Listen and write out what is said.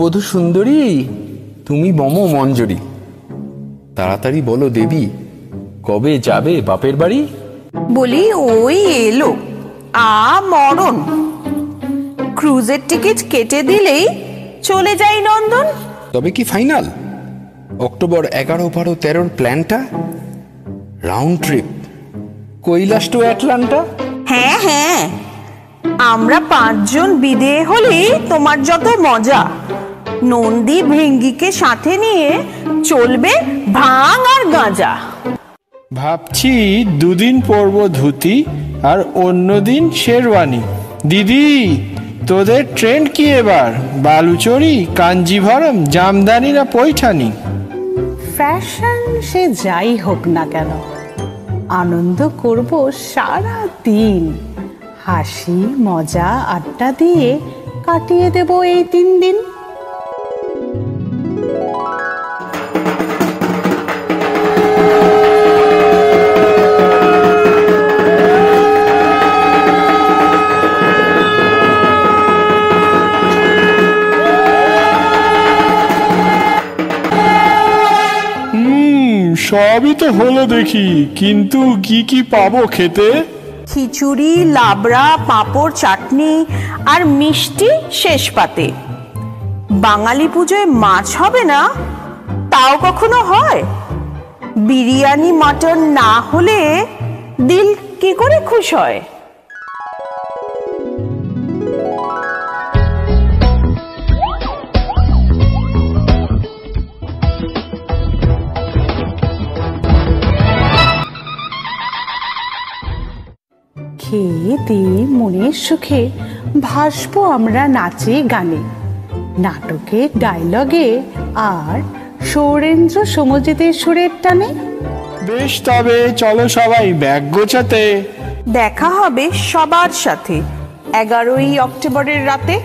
বধূ সুন্দরী, তুমি মম মঞ্জরি, তাড়াতাড়ি বলো দেবী, কবে যাবে বাপের বাড়ি? বলি ওই এলো মরণ, ক্রুজের টিকিট কেটে দিলেই চলে যাই নন্দন। তবে কি ফাইনাল? অক্টোবর 11, 12, 13 প্ল্যানটা round trip Kailash to Atlanta. হ্যাঁ হ্যাঁ, আমরা 5 জন বিদে হলে তোমার যত মজা। নন্দী ভেঙ্গিকে সাথে নিয়ে চলবে ভাং আর গাঁজা। ভাবছি 2 দিন পরবো ধুতি আর অন্য দিন শেরওয়ানি। দিদি, তোদের ট্রেন্ড কি এবার? বালুচরি, কাঞ্জিভরম, জামদানি না পৈঠানি? ফ্যাশন সে যাই হোক না কেন, আনন্দ করব সারা দিন। হাসি মজা আড্ডা দিয়ে কাটিয়ে দেব এই 3 দিন। সবই তো হলো দেখি, কিন্তু কি কি পাবো খেতে? খিচুড়ি, লাবড়া, পাঁপড়, চাটনি আর মিষ্টি শেষ পাতে। বাঙালি পুজোয় মাছ হবে না, তাও কখনো হয়? বিরিয়ানি মটন না হলে দিল কি করে খুশ হয়? খেয়ে দিয়ে মনের সুখে ভাসবো আমরা নাচে গানে, নাটকের ডায়লগে আর সৌরেন্দ্র সমজিতের সুরের টানে। বেশ, তবে চলো সবাই ব্যাগ গোছাতে। দেখা হবে সবার সাথে 11ই অক্টোবরের রাতে।